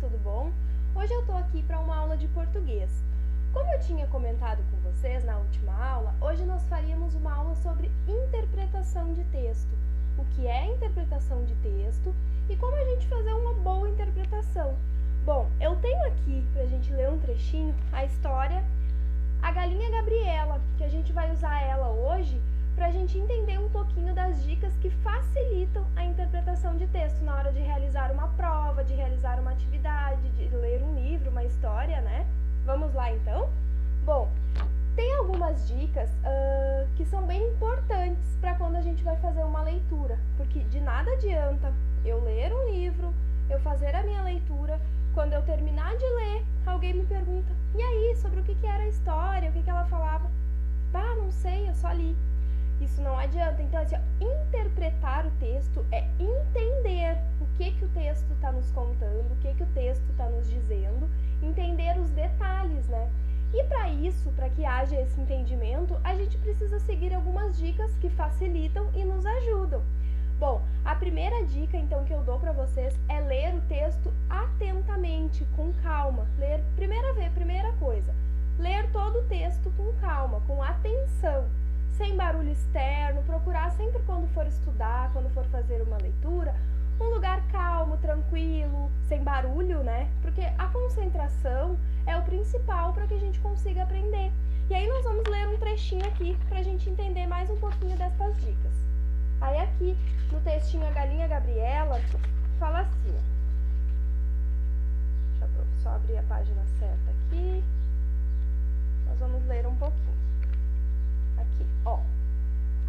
tudo bom? Hoje eu tô aqui para uma aula de português. Como eu tinha comentado com vocês na última aula, hoje nós faríamos uma aula sobre interpretação de texto. O que é interpretação de texto e como a gente fazer uma boa interpretação. Bom, eu tenho aqui pra gente ler um trechinho a história A Galinha Gabriela, que a gente vai usar ela hoje para a gente entender um pouquinho das dicas que facilitam a interpretação de texto na hora de realizar uma prova, de realizar uma atividade, de ler um livro, uma história, né? Vamos lá então? Bom, tem algumas dicas que são bem importantes para quando a gente vai fazer uma leitura, porque de nada adianta eu ler um livro, eu fazer a minha leitura, quando eu terminar de ler, alguém me pergunta, e aí, sobre o que era a história, o que ela falava? Bah, não sei, eu só li. Isso não adianta. Então, assim, interpretar o texto é entender o que o texto está nos contando, o que o texto está nos dizendo, entender os detalhes, né? E para isso, para que haja esse entendimento, a gente precisa seguir algumas dicas que facilitam e nos ajudam. Bom, a primeira dica, então, que eu dou para vocês é ler o texto atentamente, com calma. Primeira coisa, ler todo o texto com calma, com atenção. Sem barulho externo, procurar sempre quando for estudar, quando for fazer uma leitura, um lugar calmo, tranquilo, sem barulho, né? Porque a concentração é o principal para que a gente consiga aprender. E aí nós vamos ler um trechinho aqui para a gente entender mais um pouquinho dessas dicas. Aí aqui, no textinho A Galinha Gabriela, fala assim, ó. Deixa eu só abrir a página certa aqui. Nós vamos ler um pouquinho. Aqui, ó.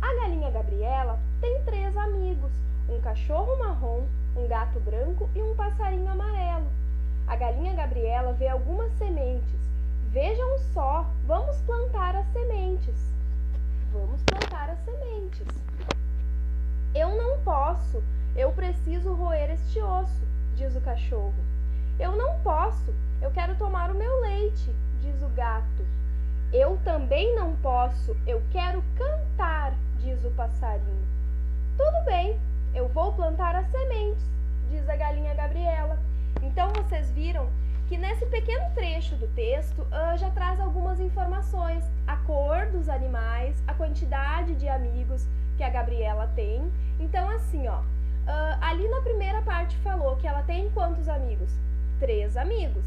A galinha Gabriela tem 3 amigos, um cachorro marrom, um gato branco e um passarinho amarelo. A galinha Gabriela vê algumas sementes. Vejam só, vamos plantar as sementes. Vamos plantar as sementes. Eu não posso, eu preciso roer este osso, diz o cachorro. Eu não posso, eu quero tomar o meu leite, diz o gato. Eu também não posso, eu quero cantar, diz o passarinho. Tudo bem, eu vou plantar as sementes, diz a galinha Gabriela. Então vocês viram que nesse pequeno trecho do texto já traz algumas informações, a cor dos animais, a quantidade de amigos que a Gabriela tem. Então assim, ó, ali na primeira parte falou que ela tem quantos amigos? 3 amigos.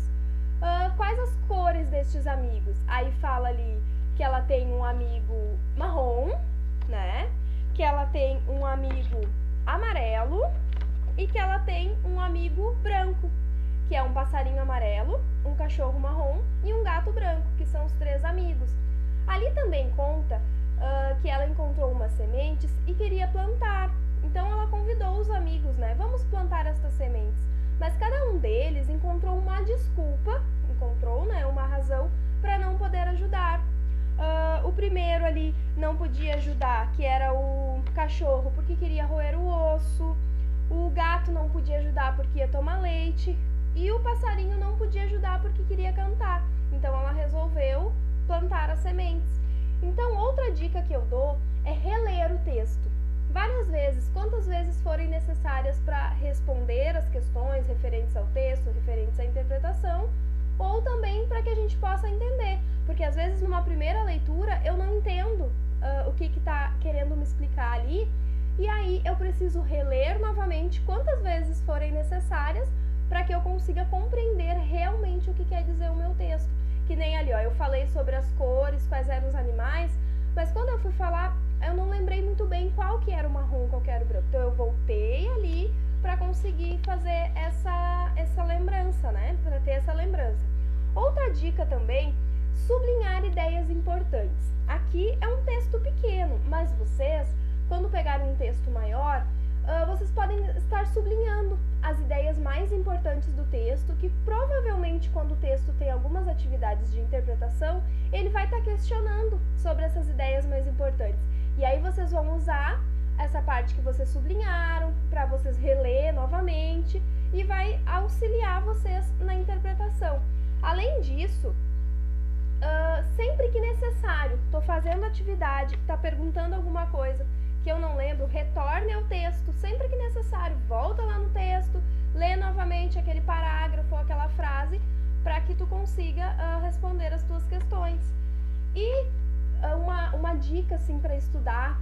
Quais as cores destes amigos? Aí fala ali que ela tem um amigo marrom, né? Que ela tem um amigo amarelo e que ela tem um amigo branco, que é um passarinho amarelo, um cachorro marrom e um gato branco, que são os 3 amigos. Ali também conta que ela encontrou umas sementes e queria plantar. Então ela convidou os amigos, né? Vamos plantar estas sementes. Mas cada um deles encontrou uma desculpa, né, uma razão para não poder ajudar. O primeiro ali não podia ajudar, que era o cachorro, porque queria roer o osso. O gato não podia ajudar porque ia tomar leite. E o passarinho não podia ajudar porque queria cantar. Então ela resolveu plantar as sementes. Então outra dica que eu dou é reler o texto várias vezes, quantas vezes forem necessárias para responder as questões referentes ao texto, referentes à interpretação, ou também para que a gente possa entender, porque às vezes numa primeira leitura eu não entendo o que está querendo me explicar ali, e aí eu preciso reler novamente quantas vezes forem necessárias para que eu consiga compreender realmente o que quer dizer o meu texto. Que nem ali, ó, eu falei sobre as cores, quais eram os animais, mas quando eu fui falar, eu não lembrei muito bem qual que era o marrom, qual que era o branco. Então eu voltei ali para conseguir fazer essa lembrança, né? Para ter essa lembrança. Outra dica também, sublinhar ideias importantes. Aqui é um texto pequeno, mas vocês, quando pegarem um texto maior, vocês podem estar sublinhando as ideias mais importantes do texto, que provavelmente quando o texto tem algumas atividades de interpretação, ele vai estar questionando sobre essas ideias mais importantes. E aí vocês vão usar essa parte que vocês sublinharam para vocês reler novamente e vai auxiliar vocês na interpretação. Além disso, sempre que necessário, estou fazendo atividade, está perguntando alguma coisa que eu não lembro, retorne ao texto, sempre que necessário, volta lá no texto, lê novamente aquele parágrafo, aquela para que tu consiga responder as tuas questões. E uma dica assim para estudar,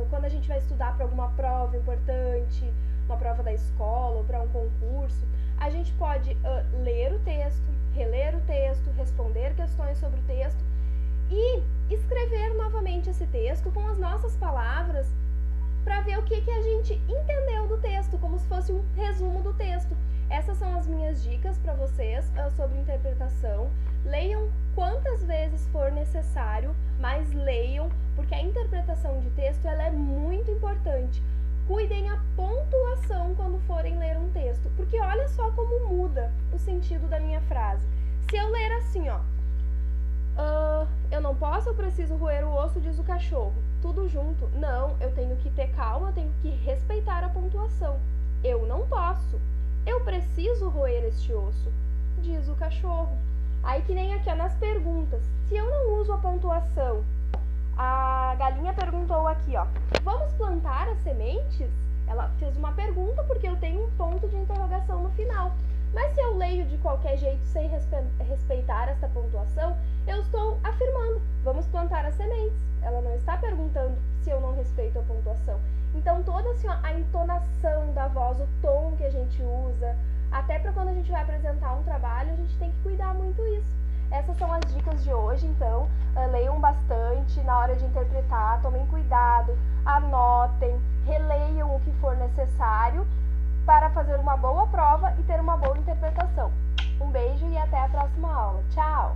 quando a gente vai estudar para alguma prova importante, uma prova da escola ou para um concurso, a gente pode ler o texto, reler o texto, responder questões sobre o texto e escrever novamente esse texto com as nossas palavras para ver o que a gente entendeu do texto, como se fosse um resumo do texto. Essas são as minhas dicas para vocês sobre interpretação. Leiam quantas vezes for necessário, mas leiam, porque a interpretação de texto ela é muito importante. Cuidem a pontuação quando forem ler um texto, porque olha só como muda o sentido da minha frase. Se eu ler assim, ó, eu não posso, eu preciso roer o osso, diz o cachorro. Tudo junto. Não, eu tenho que ter calma, eu tenho que respeitar a pontuação. Eu não posso. Eu preciso roer este osso, diz o cachorro. Aí que nem aqui nas perguntas. Se eu não uso a pontuação, a galinha perguntou aqui, ó, vamos plantar as sementes? Ela fez uma pergunta porque eu tenho um ponto de interrogação no final. Mas se eu leio de qualquer jeito sem respeitar essa pontuação, eu estou afirmando, vamos plantar as sementes. Ela não está perguntando se eu não respeito a pontuação. Então toda assim, ó, a entonação da voz, o tom que a gente usa, até para quando a gente vai apresentar um trabalho, a gente tem que cuidar muito isso. Essas são as dicas de hoje, então leiam bastante na hora de interpretar, tomem cuidado, anotem, releiam o que for necessário para fazer uma boa prova e ter uma boa interpretação. Um beijo e até a próxima aula. Tchau!